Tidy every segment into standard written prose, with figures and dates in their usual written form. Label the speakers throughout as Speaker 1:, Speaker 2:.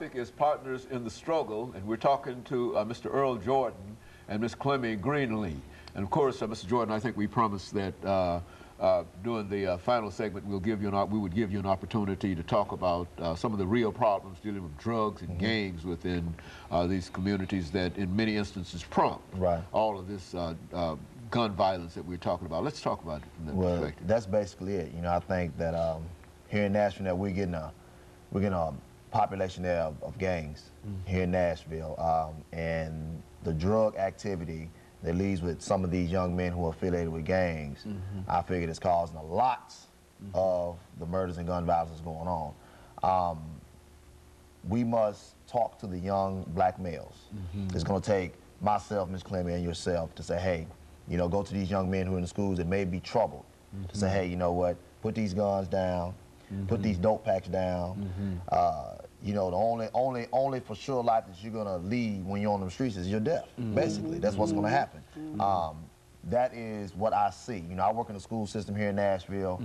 Speaker 1: topic is Partners in the Struggle, and we're talking to Mr. EJordan and Ms. CGreenlee3. And of course, Mr. Jordan, I think we promised that during the final segment, we would give you an opportunity to talk about some of the real problems dealing with drugs and gangs within these communities that, in many instances, prompt all of this gun violence that we're talking about. Let's talk about it from that perspective.
Speaker 2: That's basically it. You know, I think that here in Nashville, we're getting a population there of gangs here in Nashville, and the drug activity that leads with some of these young men who are affiliated with gangs, I figured it's causing a lot of the murders and gun violence that's going on. We must talk to the young black males. It's going to take myself, Ms. Clemmy, and yourself to say, hey, you know, go to these young men who are in the schools that may be troubled, to say, hey, you know what, put these guns down, put these dope packs down. You know, the only for sure life that you're gonna lead when you're on the streets is your death. Basically, that's what's gonna happen. That is what I see. You know, I work in the school system here in Nashville.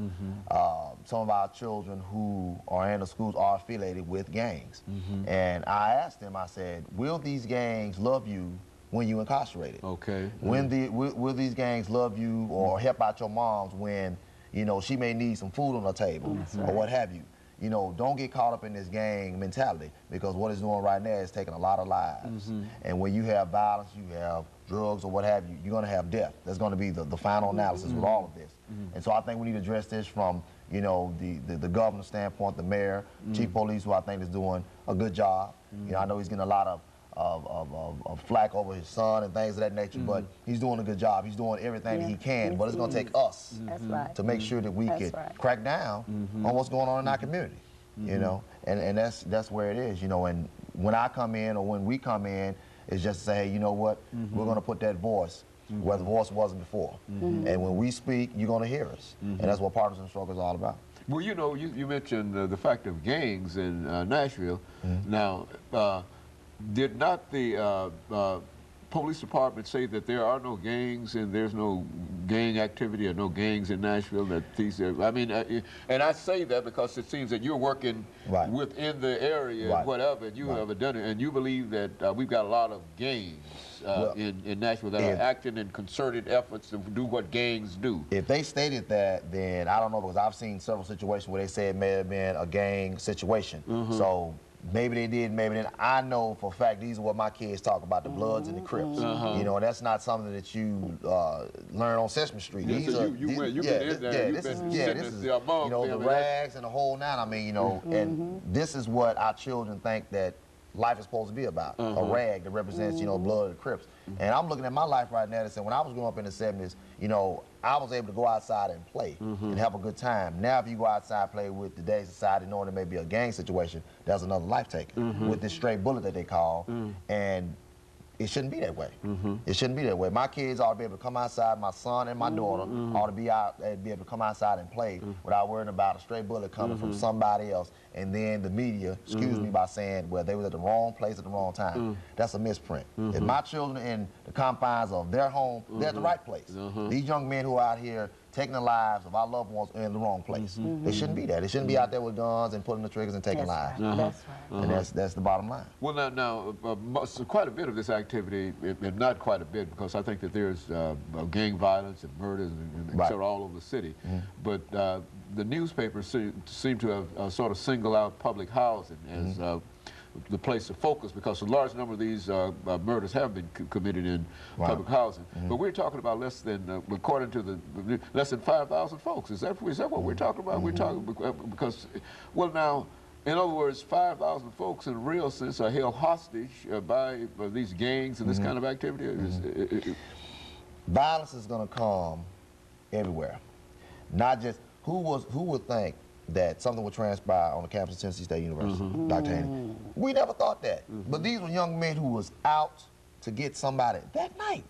Speaker 2: Some of our children who are in the schools are affiliated with gangs. And I asked them, I said, will these gangs love you when you're incarcerated? Okay. Will these gangs love you or help out your moms when, you know, she may need some food on her table or what have you? You know, don't get caught up in this gang mentality, because what it's doing right now is taking a lot of lives. And when you have violence, you have drugs or what have you, you're gonna have death. That's gonna be the final analysis with all of this. And so I think we need to address this from, you know, the governor's standpoint, the mayor, chief police, who I think is doing a good job. You know, I know he's getting a lot of flack over his son and things of that nature, but he's doing a good job. He's doing everything he can, but it's going to take us to make sure that we can crack down on what's going on in our community, you know, and that's where it is, you know. And when I come in or when we come in, it's just to say, hey, you know what, we're going to put that voice where the voice wasn't before. And when we speak, you're going to hear us. And that's what Partners in the Struggle is all about.
Speaker 1: Well, you know, you mentioned the fact of gangs in Nashville. Now, did not the police department say that there are no gangs and there's no gang activity or no gangs in Nashville? That these are, I mean, and I say that because it seems that you're working within the area, whatever, and you have done it, and you believe that we've got a lot of gangs in Nashville that are acting in concerted efforts to do what gangs do.
Speaker 2: If they stated that, then I don't know, because I've seen several situations where they say it may have been a gang situation. So maybe they did, maybe they didn't. I know for a fact these are what my kids talk about, the Bloods and the Crips. You know, that's not something that you learn on Sesame Street. These are, you know, the rags and the whole nine. I mean, you know, and this is what our children think that life is supposed to be about, a rag that represents, you know, Blood and Crips. And I'm looking at my life right now and saying, when I was growing up in the 70s, you know, I was able to go outside and play and have a good time. Now, if you go outside and play with today's society, knowing there may be a gang situation, that's another life taken with this stray bullet that they call. And it shouldn't be that way. It shouldn't be that way. My kids ought to be able to come outside, my son and my daughter ought to be out and be able to come outside and play without worrying about a stray bullet coming from somebody else, and then the media excuse me by saying, well, they were at the wrong place at the wrong time. That's a misprint. If my children in the confines of their home, they're at the right place. These young men who are out here taking the lives of our loved ones are in the wrong place. They shouldn't be there. They shouldn't be out there with guns and pulling the triggers and taking lives. That's right. And that's the bottom line.
Speaker 1: Well, now quite a bit of this activity, and not quite a bit, because I think that there's gang violence and murders and et cetera all over the city. But the newspapers seem to have sort of singled out public housing as the place to focus, because a large number of these murders have been committed in public housing. But we're talking about less than, according to the, less than 5,000 folks. Is that what we're talking about? We're talking because, well, now, in other words, 5,000 folks in a real sense are held hostage by these gangs and this kind of activity.
Speaker 2: Violence is going to come everywhere. Not just, who would think that something would transpire on the campus of Tennessee State University, Dr. Haney? We never thought that. But these were young men who was out to get somebody that night.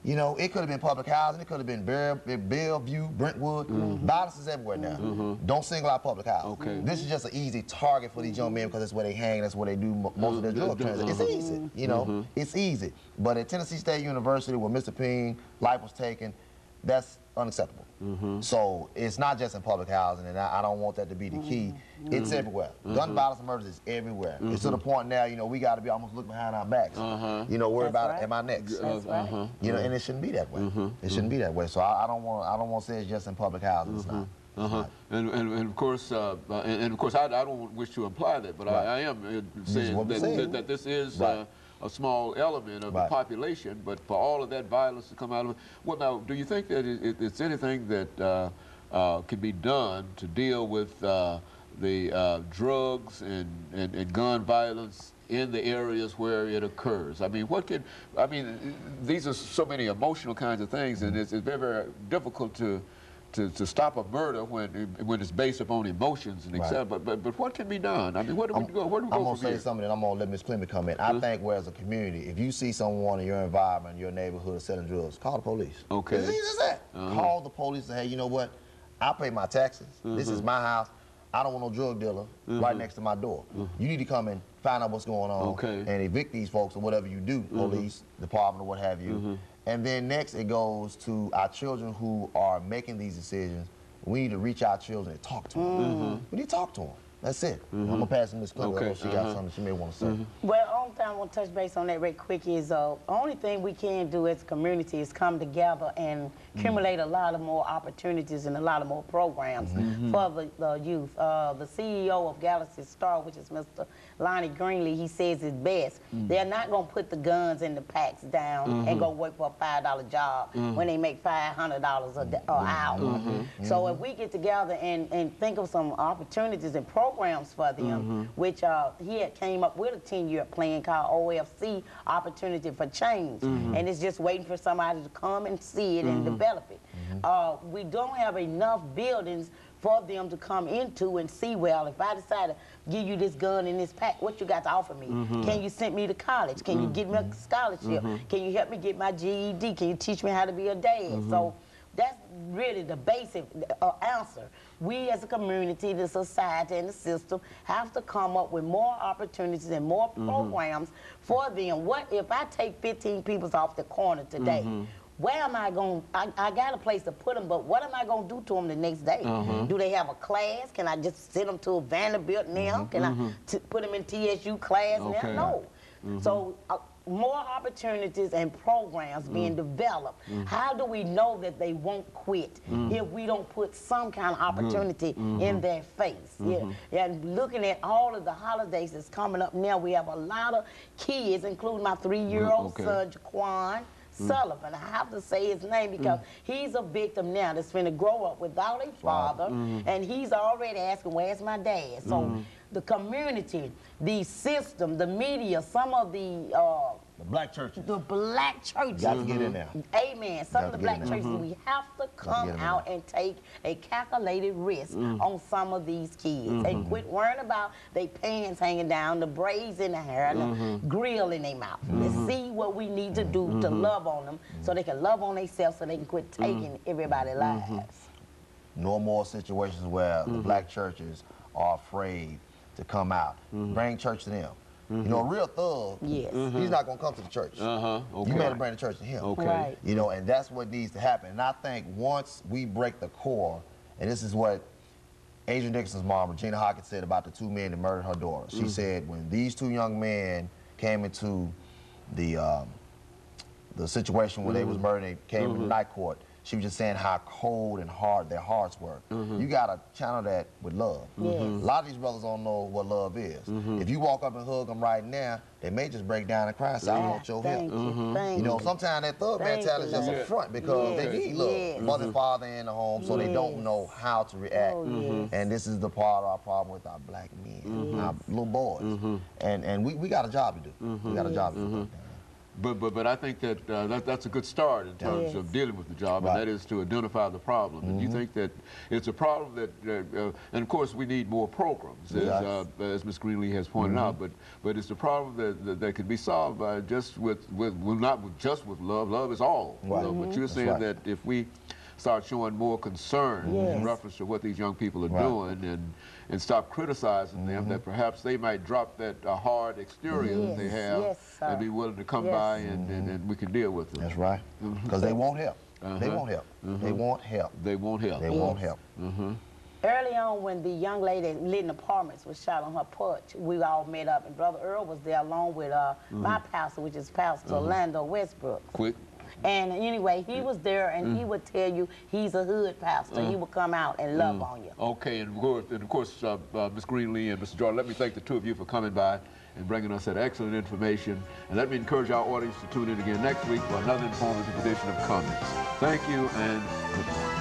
Speaker 2: You know, it could have been public housing, it could have been Bellevue, Brentwood. Violence is everywhere now. Don't single out public housing. This is just an easy target for these young men, because that's where they hang, that's where they do most of their drug transactions. It's easy, you know, it's easy. But at Tennessee State University, where Mr. Ping life was taken, that's unacceptable. So it's not just in public housing, and I don't want that to be the key. It's everywhere. Gun violence and murders is everywhere. It's to the point now, you know, we got to be almost looking behind our backs. You know, worry about am I next?
Speaker 3: That's right.
Speaker 2: You know, and it shouldn't be that way. It shouldn't be that way. So I don't want to say it's just in public housing. It's not.
Speaker 1: And of course, I don't wish to imply that, but I am saying that this is a small element of the population, but for all of that violence to come out of it, well, now, do you think that it's anything that can be done to deal with the drugs and gun violence in the areas where it occurs? I mean, these are so many emotional kinds of things, and it's very, very difficult to stop a murder when it's based upon emotions and etc. But what can be done? I mean, where do we go? I'm
Speaker 2: gonna say something, and I'm gonna let Ms. Clement come in. I think, where as a community, if you see someone in your environment, your neighborhood selling drugs, call the police.
Speaker 1: Okay.
Speaker 2: It's easy as that. Call the police and say, hey, you know what? I pay my taxes. This is my house. I don't want no drug dealer right next to my door. You need to come and find out what's going on and evict these folks or whatever you do, police, department, or what have you. And then next it goes to our children who are making these decisions. We need to reach our children and talk to them. We need to talk to them. That's it. I'm going to pass to Ms. Clement. She got something she may want to say.
Speaker 3: Well, only thing I want to touch base on that real quick is the only thing we can do as a community is come together and accumulate a lot of more opportunities and a lot of more programs for the youth. The CEO of Galaxy Star, which is Mr. CGreenlee3, he says it best. They're not going to put the guns and the packs down and go work for a $5 job when they make $500 an hour. So if we get together and think of some opportunities and programs for them, which he had came up with a 10-year plan called OFC, Opportunity for Change, and it's just waiting for somebody to come and see it and develop it. We don't have enough buildings for them to come into and see, well, if I decide to give you this gun and this pack, what you got to offer me? Can you send me to college? Can you give me a scholarship? Can you help me get my GED? Can you teach me how to be a dad? So that's really the basic answer. We as a community, the society, and the system have to come up with more opportunities and more programs for them. What if I take 15 people off the corner today? Where am I going? I got a place to put them, but what am I going to do to them the next day? Do they have a class? Can I just send them to a Vanderbilt now? Can I put them in TSU class now? No. So more opportunities and programs being developed. How do we know that they won't quit if we don't put some kind of opportunity in their face? And looking at all of the holidays that's coming up now, we have a lot of kids, including my 3-year-old son, Jaquan Sullivan. I have to say his name because he's a victim now that's going to grow up without a father, and he's already asking, where's my dad? So the community, the system, the media, some of the
Speaker 2: black churches.
Speaker 3: The black churches.
Speaker 2: Got to get in there.
Speaker 3: Amen. Some of the black churches, we have to come out and take a calculated risk on some of these kids and quit worrying about their pants hanging down, the braids in the hair, and the grill in their mouth. Let's see what we need to do to love on them so they can love on themselves so they can quit taking everybody's lives.
Speaker 2: No more situations where the black churches are afraid to come out. Bring church to them. You know, a real thug, he's not going to come to the church. You better bring the church to him.
Speaker 3: Right.
Speaker 2: You know, and that's what needs to happen. And I think once we break the core, and this is what Adrian Dixon's mom, Regina Hawkins, said about the 2 men that murdered her daughter. She said when these 2 young men came into the situation where they was murdered, they came into night court, she was just saying how cold and hard their hearts were. You got to channel that with love. A lot of these brothers don't know what love is. If you walk up and hug them right now, they may just break down and cry and say, I want your help. You know, sometimes that thug mentality is just a front because they need love. Mother and father in the home, so they don't know how to react. And this is the part of our problem with our black men, our little boys. And we got a job to do. We got a job to do.
Speaker 1: But I think that that's a good start in terms of dealing with the job, and that is to identify the problem. And you think that it's a problem that, and of course we need more programs, as Ms. Greenlee has pointed out. But it's a problem that can be solved by just not just with love. Love is all. But you're saying that if we start showing more concern in reference to what these young people are doing and stop criticizing them, that perhaps they might drop that hard exterior that they have and be willing to come by and we can deal with them.
Speaker 2: That's right. Because they won't help. They won't help. They won't help.
Speaker 1: They won't help.
Speaker 2: They won't help.
Speaker 3: Early on, when the young lady living in apartments was shot on her porch, we all met up, and Brother Earl was there along with my pastor, which is Pastor Orlando Westbrook.
Speaker 1: Quick.
Speaker 3: And anyway, he was there, and he would tell you he's a hood pastor. He would come out and love on you.
Speaker 1: Okay, and of course, Ms. Greenlee and Mr. Jordan, let me thank the two of you for coming by and bringing us that excellent information. And let me encourage our audience to tune in again next week for another informative edition of Comments. Thank you, and good morning.